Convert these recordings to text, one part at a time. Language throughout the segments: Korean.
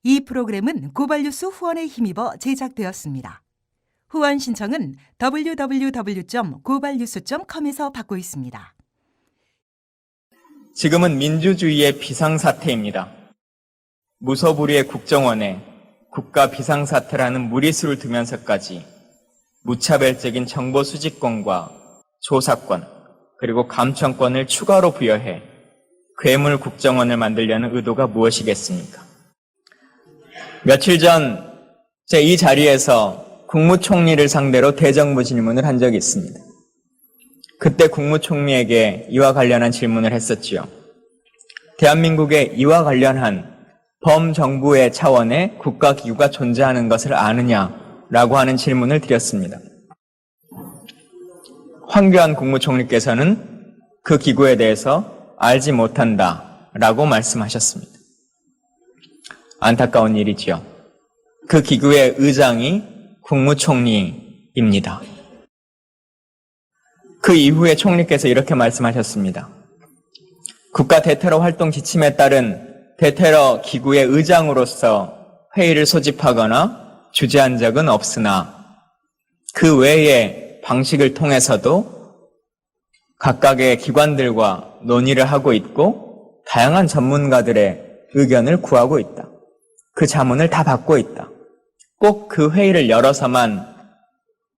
이 프로그램은 고발뉴스 후원에 힘입어 제작되었습니다. 후원 신청은 www.gobalnews.com에서 받고 있습니다. 지금은 민주주의의 비상사태입니다. 무소불위의 국정원에 국가 비상사태라는 무리수를 두면서까지 무차별적인 정보 수집권과 조사권 그리고 감청권을 추가로 부여해 괴물 국정원을 만들려는 의도가 무엇이겠습니까? 며칠 전 제 이 자리에서 국무총리를 상대로 대정부 질문을 한 적이 있습니다. 그때 국무총리에게 이와 관련한 질문을 했었지요. 대한민국에 이와 관련한 범정부의 차원의 국가기구가 존재하는 것을 아느냐라고 하는 질문을 드렸습니다. 황교안 국무총리께서는 그 기구에 대해서 알지 못한다라고 말씀하셨습니다. 안타까운 일이지요. 그 기구의 의장이 국무총리입니다. 그 이후에 총리께서 이렇게 말씀하셨습니다. 국가 대테러 활동 지침에 따른 대테러 기구의 의장으로서 회의를 소집하거나 주재한 적은 없으나 그 외의 방식을 통해서도 각각의 기관들과 논의를 하고 있고 다양한 전문가들의 의견을 구하고 있다. 그 자문을 다 받고 있다. 꼭 그 회의를 열어서만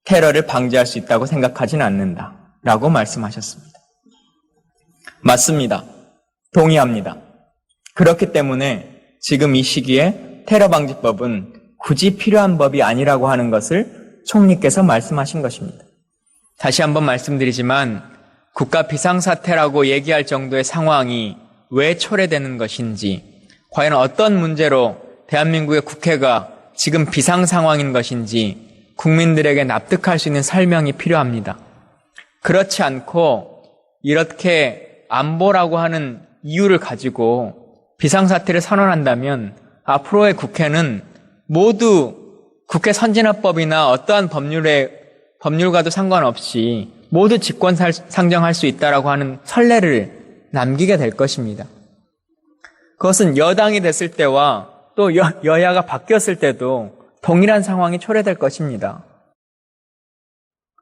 테러를 방지할 수 있다고 생각하진 않는다. 라고 말씀하셨습니다. 맞습니다. 동의합니다. 그렇기 때문에 지금 이 시기에 테러방지법은 굳이 필요한 법이 아니라고 하는 것을 총리께서 말씀하신 것입니다. 다시 한번 말씀드리지만 국가 비상사태라고 얘기할 정도의 상황이 왜 초래되는 것인지, 과연 어떤 문제로 대한민국의 국회가 지금 비상상황인 것인지 국민들에게 납득할 수 있는 설명이 필요합니다. 그렇지 않고 이렇게 안보라고 하는 이유를 가지고 비상사태를 선언한다면 앞으로의 국회는 모두 국회 선진화법이나 어떠한 법률과도 상관없이 모두 직권 상정할 수 있다라고 하는 선례를 남기게 될 것입니다. 그것은 여당이 됐을 때와 또 여야가 바뀌었을 때도 동일한 상황이 초래될 것입니다.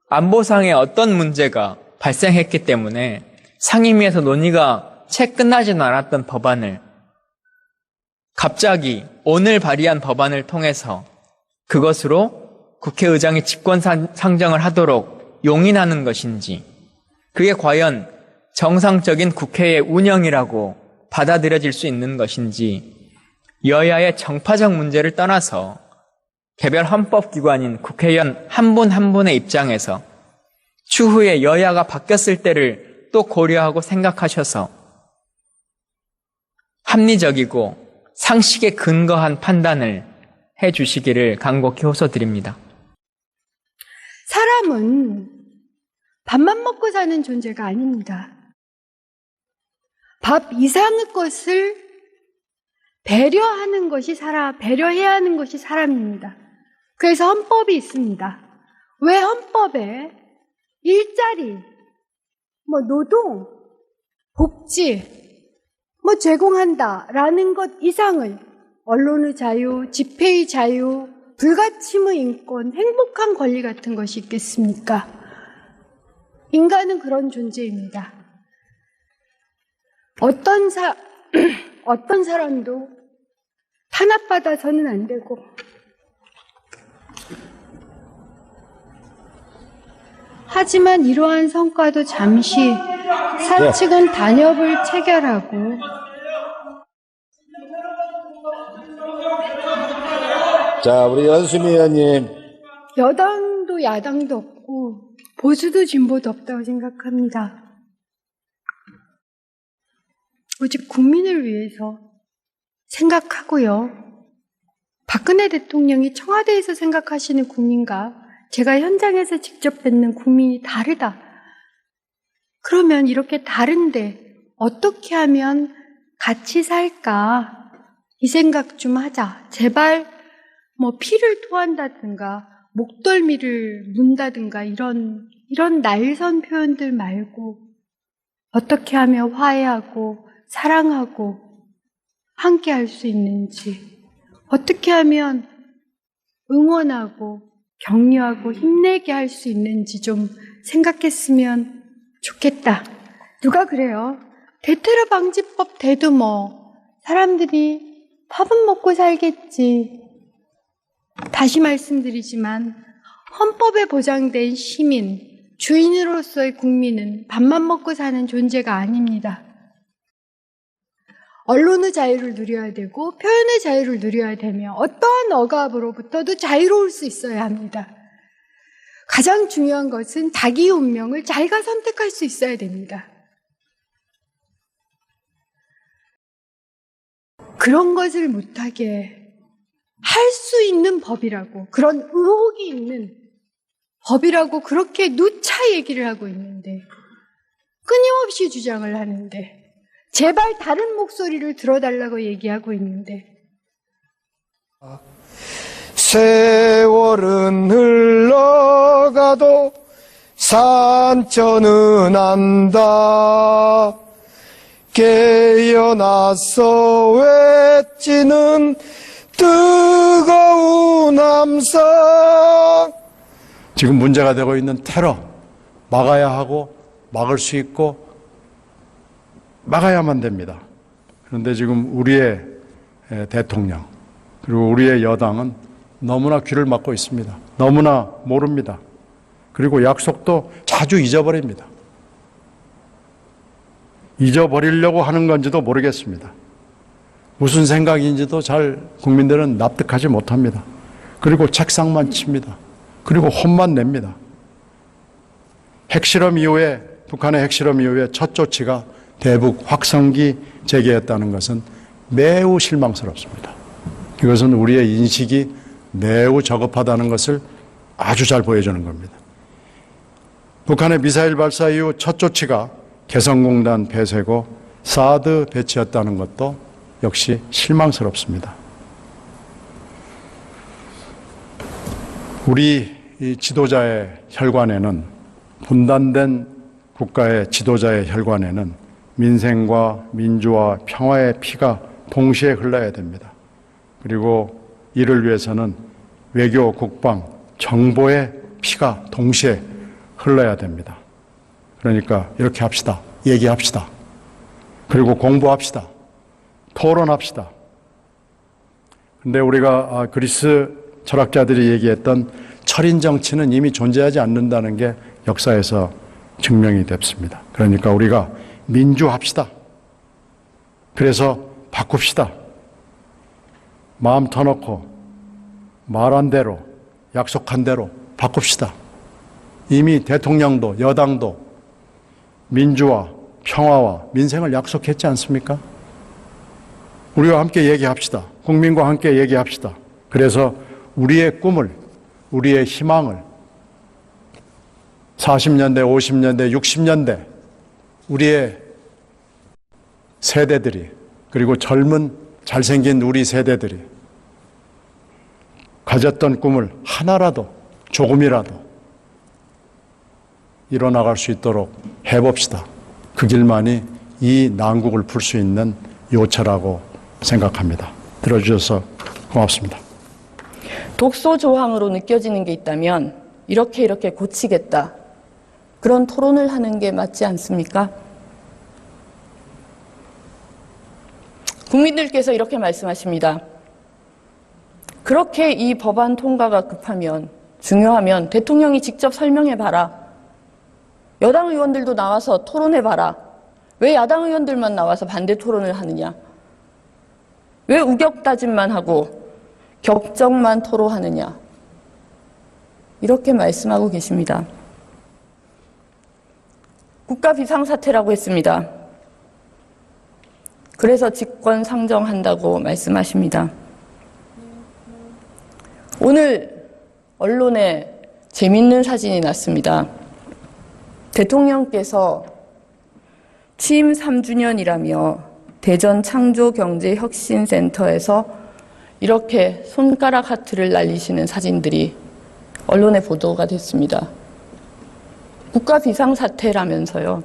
안보상의 어떤 문제가 발생했기 때문에 상임위에서 논의가 채 끝나지는 않았던 법안을 갑자기 오늘 발의한 법안을 통해서 그것으로 국회의장이 직권 상정을 하도록 용인하는 것인지, 그게 과연 정상적인 국회의 운영이라고 받아들여질 수 있는 것인지, 여야의 정파적 문제를 떠나서 개별 헌법기관인 국회의원 한 분 한 분의 입장에서 추후에 여야가 바뀌었을 때를 또 고려하고 생각하셔서 합리적이고 상식에 근거한 판단을 해 주시기를 간곡히 호소드립니다. 사람은 밥만 먹고 사는 존재가 아닙니다. 밥 이상의 것을 배려해야 하는 것이 사람입니다. 그래서 헌법이 있습니다. 왜 헌법에 일자리, 노동, 복지, 제공한다라는 것 이상을 언론의 자유, 집회의 자유, 불가침의 인권, 행복한 권리 같은 것이 있겠습니까? 인간은 그런 존재입니다. 어떤 사람도 탄압받아서는 안 되고, 하지만 이러한 성과도 잠시 사측은 단협을 체결하고 자, 우리 연수미 의원님. 여당도 야당도 없고 보수도 진보도 없다고 생각합니다. 오직 국민을 위해서 생각하고요. 박근혜 대통령이 청와대에서 생각하시는 국민과 제가 현장에서 직접 뵙는 국민이 다르다. 그러면 이렇게 다른데 어떻게 하면 같이 살까? 이 생각 좀 하자. 제발 피를 토한다든가 목덜미를 문다든가 이런 날선 표현들 말고 어떻게 하면 화해하고 사랑하고 함께 할 수 있는지, 어떻게 하면 응원하고 격려하고 힘내게 할 수 있는지 좀 생각했으면 좋겠다. 누가 그래요? 대테러 방지법 돼도 뭐 사람들이 밥은 먹고 살겠지. 다시 말씀드리지만 헌법에 보장된 시민, 주인으로서의 국민은 밥만 먹고 사는 존재가 아닙니다. 언론의 자유를 누려야 되고 표현의 자유를 누려야 되며 어떠한 억압으로부터도 자유로울 수 있어야 합니다. 가장 중요한 것은 자기 운명을 자기가 선택할 수 있어야 됩니다. 그런 것을 못하게 할 수 있는 법이라고, 그런 의혹이 있는 법이라고 그렇게 누차 얘기를 하고 있는데, 끊임없이 주장을 하는데, 제발 다른 목소리를 들어달라고 얘기하고 있는데, 세월은 흘러가도 산천은 안다. 깨어나서 외치는 뜨거운 함성. 지금 문제가 되고 있는 테러 막아야 하고 막을 수 있고 막아야만 됩니다. 그런데 지금 우리의 대통령 그리고 우리의 여당은 너무나 귀를 막고 있습니다. 너무나 모릅니다. 그리고 약속도 자주 잊어버립니다. 잊어버리려고 하는 건지도 모르겠습니다. 무슨 생각인지도 잘 국민들은 납득하지 못합니다. 그리고 책상만 칩니다. 그리고 혼만 냅니다. 핵실험 이후에, 북한의 핵실험 이후에 첫 조치가 대북 확성기 재개했다는 것은 매우 실망스럽습니다. 이것은 우리의 인식이 매우 저급하다는 것을 아주 잘 보여주는 겁니다. 북한의 미사일 발사 이후 첫 조치가 개성공단 폐쇄고 사드 배치였다는 것도 역시 실망스럽습니다. 우리 이 지도자의 혈관에는, 분단된 국가의 지도자의 혈관에는 민생과 민주와 평화의 피가 동시에 흘러야 됩니다. 그리고 이를 위해서는 외교, 국방, 정보의 피가 동시에 흘러야 됩니다. 그러니까 이렇게 합시다. 얘기합시다. 그리고 공부합시다. 토론합시다. 근데 우리가 그리스 철학자들이 얘기했던 철인 정치는 이미 존재하지 않는다는 게 역사에서 증명이 됐습니다. 그러니까 우리가 민주합시다. 그래서 바꿉시다. 마음 터놓고 말한 대로, 약속한 대로 바꿉시다. 이미 대통령도 여당도 민주와 평화와 민생을 약속했지 않습니까? 우리와 함께 얘기합시다. 국민과 함께 얘기합시다. 그래서 우리의 꿈을, 우리의 희망을 40년대, 50년대, 60년대 우리의 세대들이, 그리고 젊은 잘생긴 우리 세대들이 가졌던 꿈을 하나라도, 조금이라도 이뤄나갈 수 있도록 해봅시다. 그 길만이 이 난국을 풀 수 있는 요처라고 생각합니다. 들어주셔서 고맙습니다. 독소 조항으로 느껴지는 게 있다면 이렇게 고치겠다. 그런 토론을 하는 게 맞지 않습니까? 국민들께서 이렇게 말씀하십니다. 그렇게 이 법안 통과가 급하면, 중요하면 대통령이 직접 설명해봐라. 여당 의원들도 나와서 토론해봐라. 왜 야당 의원들만 나와서 반대 토론을 하느냐? 왜 우격다짐만 하고 격정만 토로하느냐? 이렇게 말씀하고 계십니다. 국가 비상사태라고 했습니다. 그래서 직권 상정한다고 말씀하십니다. 오늘 언론에 재밌는 사진이 났습니다. 대통령께서 취임 3주년이라며 대전 창조경제혁신센터에서 이렇게 손가락 하트를 날리시는 사진들이 언론에 보도가 됐습니다. 국가 비상사태라면서요.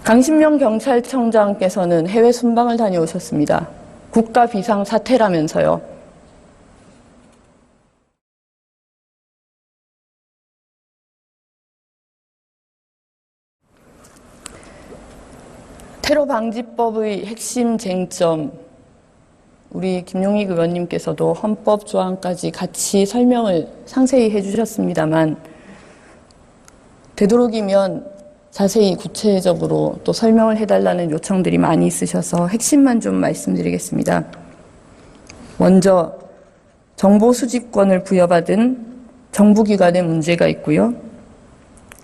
강신명 경찰청장께서는 해외 순방을 다녀오셨습니다. 국가 비상 사태라면서요. 테러 방지법의 핵심 쟁점, 우리 김용익 의원님께서도 헌법 조항까지 같이 설명을 상세히 해주셨습니다만, 되도록이면 자세히 구체적으로 또 설명을 해달라는 요청들이 많이 있으셔서 핵심만 좀 말씀드리겠습니다. 먼저 정보 수집권을 부여받은 정부기관의 문제가 있고요.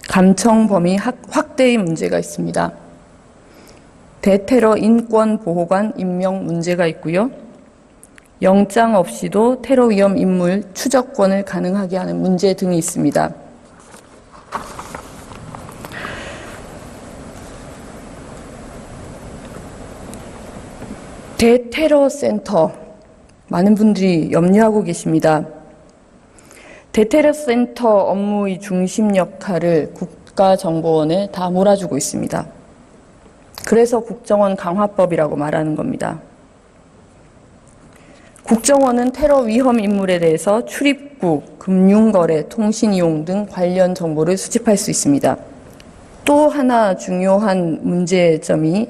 감청 범위 확대의 문제가 있습니다. 대테러 인권보호관 임명 문제가 있고요. 영장 없이도 테러 위험 인물 추적권을 가능하게 하는 문제 등이 있습니다. 대테러 센터, 많은 분들이 염려하고 계십니다. 대테러 센터 업무의 중심 역할을 국가정보원에 다 몰아주고 있습니다. 그래서 국정원 강화법이라고 말하는 겁니다. 국정원은 테러 위험 인물에 대해서 출입국, 금융거래, 통신이용 등 관련 정보를 수집할 수 있습니다. 또 하나 중요한 문제점이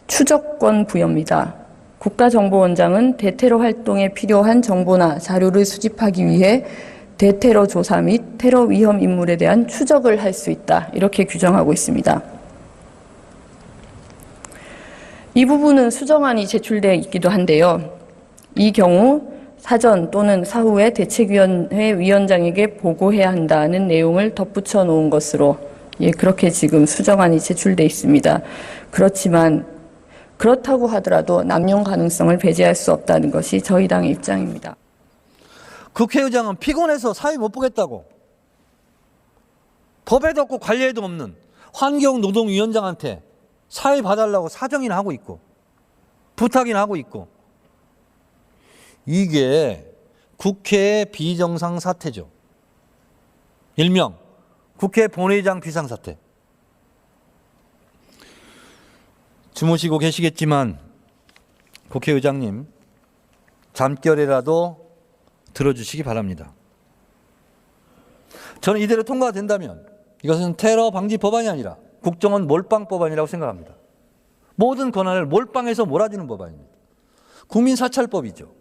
추적권 부여입니다. 국가정보원장은 대테러 활동에 필요한 정보나 자료를 수집하기 위해 대테러 조사 및 테러 위험 인물에 대한 추적을 할 수 있다. 이렇게 규정하고 있습니다. 이 부분은 수정안이 제출되어 있기도 한데요. 이 경우 사전 또는 사후에 대책위원회 위원장에게 보고해야 한다는 내용을 덧붙여 놓은 것으로 그렇게 지금 수정안이 제출되어 있습니다. 그렇지만 그렇다고 하더라도 남용 가능성을 배제할 수 없다는 것이 저희 당의 입장입니다. 국회의장은 피곤해서 사회 못 보겠다고 법에도 없고 관리에도 없는 환경노동위원장한테 사회 봐달라고 사정이나 하고 있고 부탁이나 하고 있고, 이게 국회의 비정상 사태죠. 일명 국회 본회의장 비상사태. 주무시고 계시겠지만 국회의장님 잠결에라도 들어주시기 바랍니다. 저는 이대로 통과가 된다면 이것은 테러 방지 법안이 아니라 국정원 몰빵 법안이라고 생각합니다. 모든 권한을 몰빵해서 몰아주는 법안입니다. 국민사찰법이죠.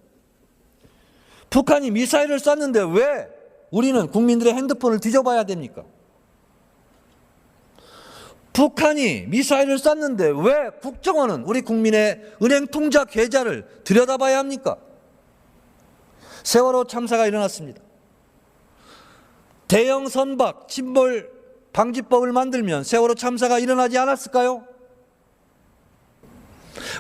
북한이 미사일을 쐈는데 왜 우리는 국민들의 핸드폰을 뒤져봐야 됩니까? 북한이 미사일을 쐈는데 왜 국정원은 우리 국민의 은행 통장 계좌를 들여다봐야 합니까? 세월호 참사가 일어났습니다. 대형 선박 침몰 방지법을 만들면 세월호 참사가 일어나지 않았을까요?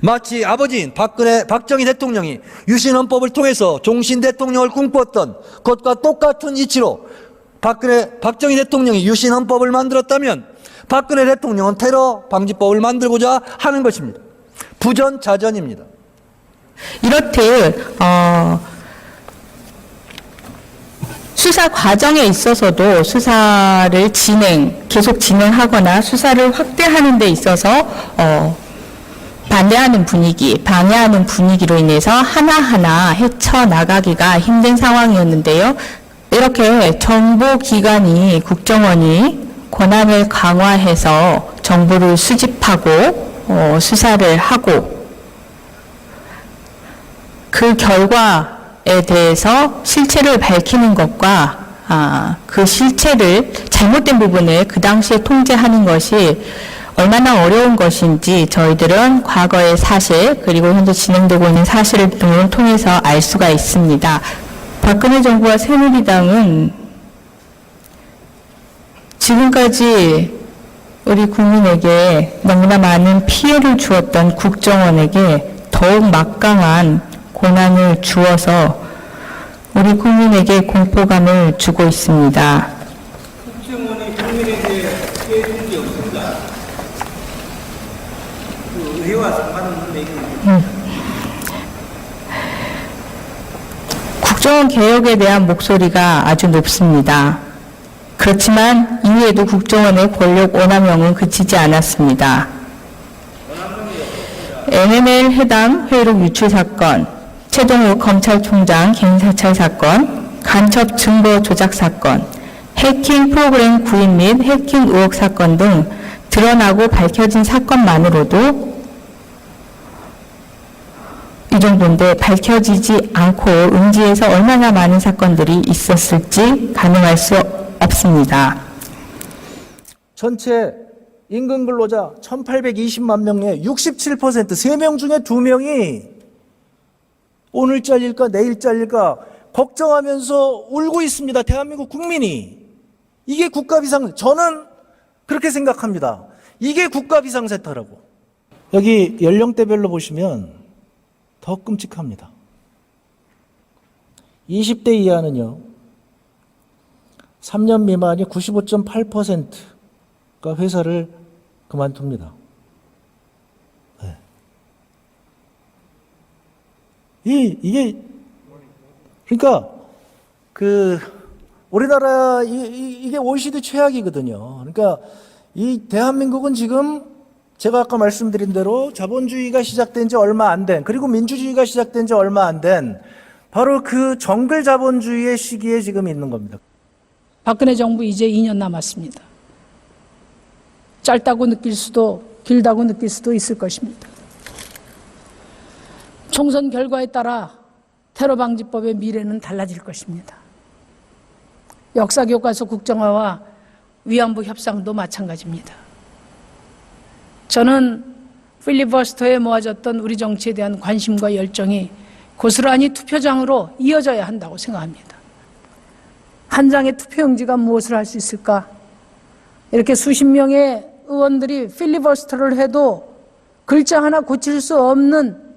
마치 아버지인 박정희 대통령이 유신헌법을 통해서 종신 대통령을 꿈꿨던 것과 똑같은 이치로 박정희 대통령이 유신헌법을 만들었다면 박근혜 대통령은 테러 방지법을 만들고자 하는 것입니다. 부전자전입니다. 이렇듯 수사 과정에 있어서도 수사를 계속 진행하거나 수사를 확대하는 데 있어서 반대하는 분위기, 방해하는 분위기로 인해서 하나하나 헤쳐나가기가 힘든 상황이었는데요. 이렇게 정보기관이, 국정원이 권한을 강화해서 정보를 수집하고 수사를 하고 그 결과에 대해서 실체를 밝히는 것과 그 실체를 잘못된 부분을 그 당시에 통제하는 것이 얼마나 어려운 것인지 저희들은 과거의 사실 그리고 현재 진행되고 있는 사실 등을 통해서 알 수가 있습니다. 박근혜 정부와 새누리당은 지금까지 우리 국민에게 너무나 많은 피해를 주었던 국정원에게 더욱 막강한 권한을 주어서 우리 국민에게 공포감을 주고 있습니다. 국정원이 국민에게 피해 준 게 없습니다. 그 의회와 상관없는 얘기입니다. 국정원 개혁에 대한 목소리가 아주 높습니다. 그렇지만 이후에도 국정원의 권력 오남용은 그치지 않았습니다. NML 해당 회의록 유출 사건, 최동욱 검찰총장 개인 사찰 사건, 간첩 증거 조작 사건, 해킹 프로그램 구입 및 해킹 의혹 사건 등 드러나고 밝혀진 사건만으로도 이 정도인데 밝혀지지 않고 응지에서 얼마나 많은 사건들이 있었을지 가늠할 수 없습니다. 전체 임금 근로자 1820만 명의 67%, 3명 중에 2명이 오늘 잘릴까 내일 잘릴까 걱정하면서 울고 있습니다. 대한민국 국민이. 이게 국가 비상, 저는 그렇게 생각합니다. 이게 국가 비상세타라고. 여기 연령대별로 보시면 더 끔찍합니다. 20대 이하는요, 3년 미만이 95.8%가 회사를 그만둡니다. 네. 이게, 그러니까, 우리나라, 이게 OECD 최악이거든요. 그러니까, 이 대한민국은 지금 제가 아까 말씀드린 대로 자본주의가 시작된 지 얼마 안 된, 그리고 민주주의가 시작된 지 얼마 안 된, 바로 그 정글 자본주의의 시기에 지금 있는 겁니다. 박근혜 정부 이제 2년 남았습니다. 짧다고 느낄 수도 길다고 느낄 수도 있을 것입니다. 총선 결과에 따라 테러방지법의 미래는 달라질 것입니다. 역사교과서 국정화와 위안부 협상도 마찬가지입니다. 저는 필리버스터에 모아졌던 우리 정치에 대한 관심과 열정이 고스란히 투표장으로 이어져야 한다고 생각합니다. 한 장의 투표용지가 무엇을 할 수 있을까? 이렇게 수십 명의 의원들이 필리버스터를 해도 글자 하나 고칠 수 없는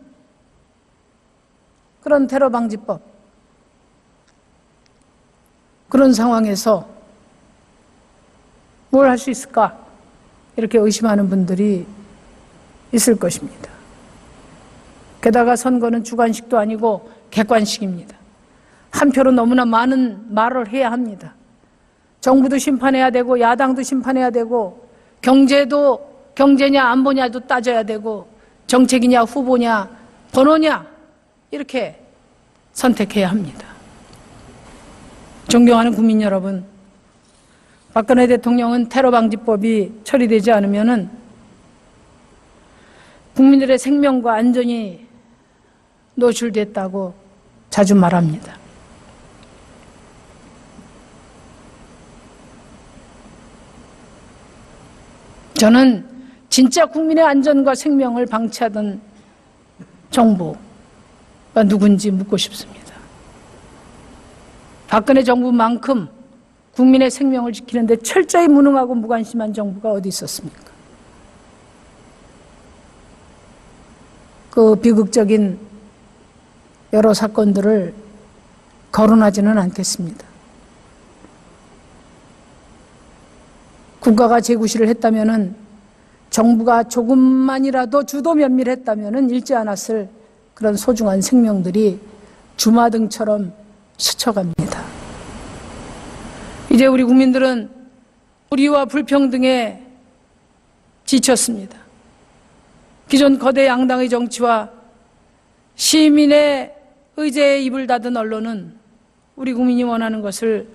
그런 테러 방지법, 그런 상황에서 뭘 할 수 있을까? 이렇게 의심하는 분들이 있을 것입니다. 게다가 선거는 주관식도 아니고 객관식입니다. 한 표로 너무나 많은 말을 해야 합니다. 정부도 심판해야 되고 야당도 심판해야 되고 경제도 경제냐 안보냐도 따져야 되고 정책이냐 후보냐 번호냐 이렇게 선택해야 합니다. 존경하는 국민 여러분, 박근혜 대통령은 테러방지법이 처리되지 않으면은 국민들의 생명과 안전이 노출됐다고 자주 말합니다. 저는 진짜 국민의 안전과 생명을 방치하던 정부가 누군지 묻고 싶습니다. 박근혜 정부만큼 국민의 생명을 지키는데 철저히 무능하고 무관심한 정부가 어디 있었습니까? 그 비극적인 여러 사건들을 거론하지는 않겠습니다. 국가가 재구시를 했다면은 정부가 조금만이라도 주도 면밀했다면은 잃지 않았을 그런 소중한 생명들이 주마등처럼 스쳐갑니다. 이제 우리 국민들은 불의와 불평등에 지쳤습니다. 기존 거대 양당의 정치와 시민의 의제에 입을 닫은 언론은 우리 국민이 원하는 것을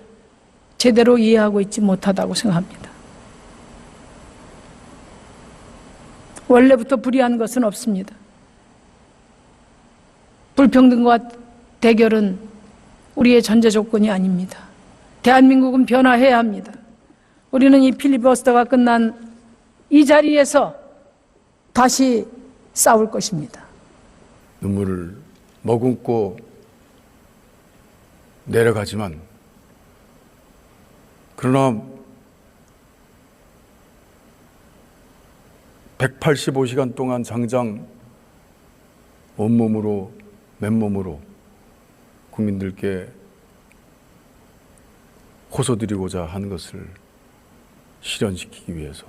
제대로 이해하고 있지 못하다고 생각합니다. 원래부터 불의한 것은 없습니다. 불평등과 대결은 우리의 전제 조건이 아닙니다. 대한민국은 변화해야 합니다. 우리는 이 필리버스터가 끝난 이 자리에서 다시 싸울 것입니다. 눈물을 머금고 내려가지만 그러나 185시간 동안 장장 온몸으로 맨몸으로 국민들께 호소드리고자 하는 것을 실현시키기 위해서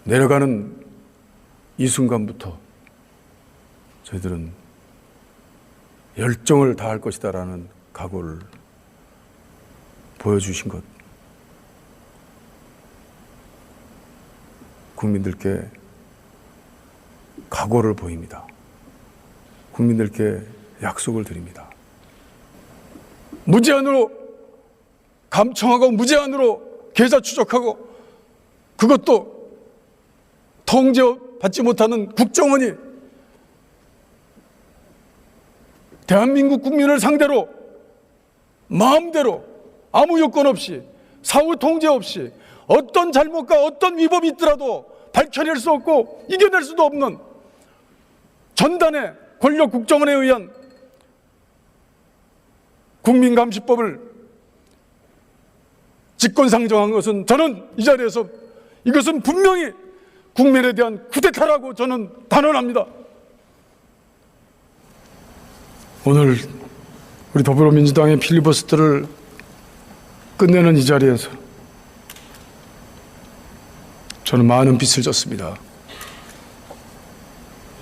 내려가는 이 순간부터 저희들은 열정을 다할 것이다라는 각오를 보여주신 것 국민들께 각오를 보입니다. 국민들께 약속을 드립니다. 무제한으로 감청하고 무제한으로 계좌 추적하고 그것도 통제받지 못하는 국정원이 대한민국 국민을 상대로 마음대로 아무 요건 없이 사후 통제 없이 어떤 잘못과 어떤 위법이 있더라도 밝혀낼 수 없고 이겨낼 수도 없는 전단의 권력 국정원에 의한 국민감시법을 직권상정한 것은 저는 이 자리에서 이것은 분명히 국민에 대한 쿠데타라고 저는 단언합니다. 오늘 우리 더불어민주당의 필리버스터를 끝내는 이 자리에서 저는 많은 빚을 졌습니다.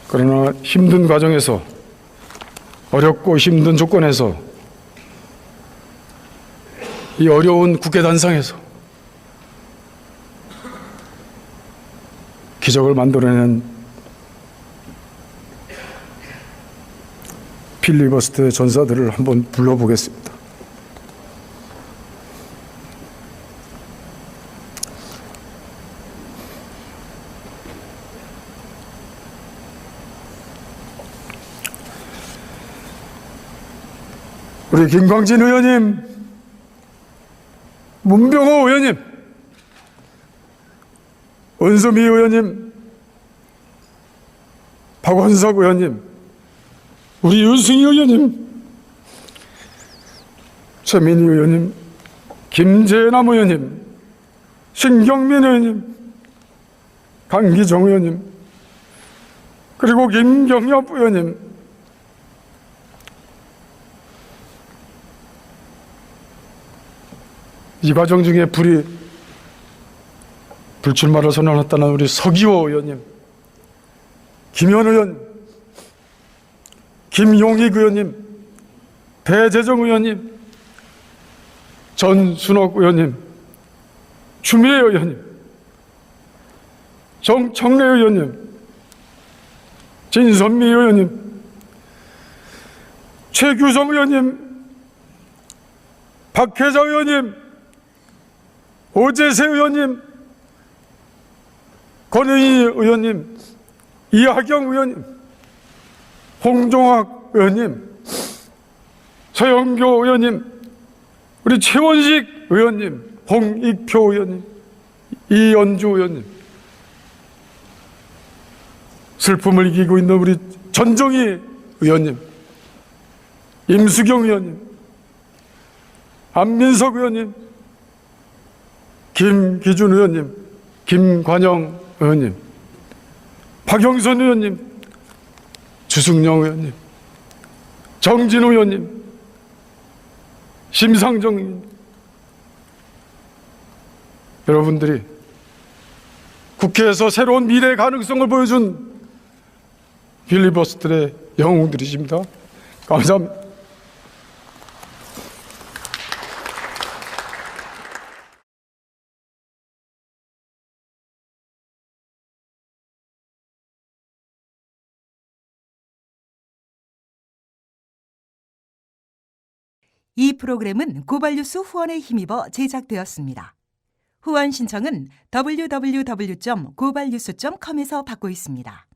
그러나 힘든 과정에서 어렵고 힘든 조건에서 이 어려운 국회 단상에서 기적을 만들어낸 필리버스터의 전사들을 한번 불러보겠습니다. 우리 김광진 의원님, 문병호 의원님, 은수미 의원님, 박원석 의원님, 우리 윤승희 의원님, 최민희 의원님, 김재남 의원님, 신경민 의원님, 강기정 의원님, 그리고 김경엽 의원님, 이 과정 중에 불출마를 선언했다는 우리 서기호 의원님, 김현 의원, 김용익 의원님, 배재정 의원님, 전순옥 의원님, 추미애 의원님, 정청래 의원님, 진선미 의원님, 최규성 의원님, 박혜자 의원님, 오재세 의원님, 권은희 의원님, 이하경 의원님, 홍종학 의원님, 서영교 의원님, 우리 최원식 의원님, 홍익표 의원님, 이연주 의원님, 슬픔을 이기고 있는 우리 전정희 의원님, 임수경 의원님, 안민석 의원님, 김기준 의원님, 김관영 의원님, 박영선 의원님, 주승영 의원님, 정진우 의원님, 심상정 의원님, 여러분들이 국회에서 새로운 미래의 가능성을 보여준 필리버스터의 영웅들이십니다. 감사합니다. 이 프로그램은 고발뉴스 후원에 힘입어 제작되었습니다. 후원 신청은 www.gobalnews.com에서 받고 있습니다.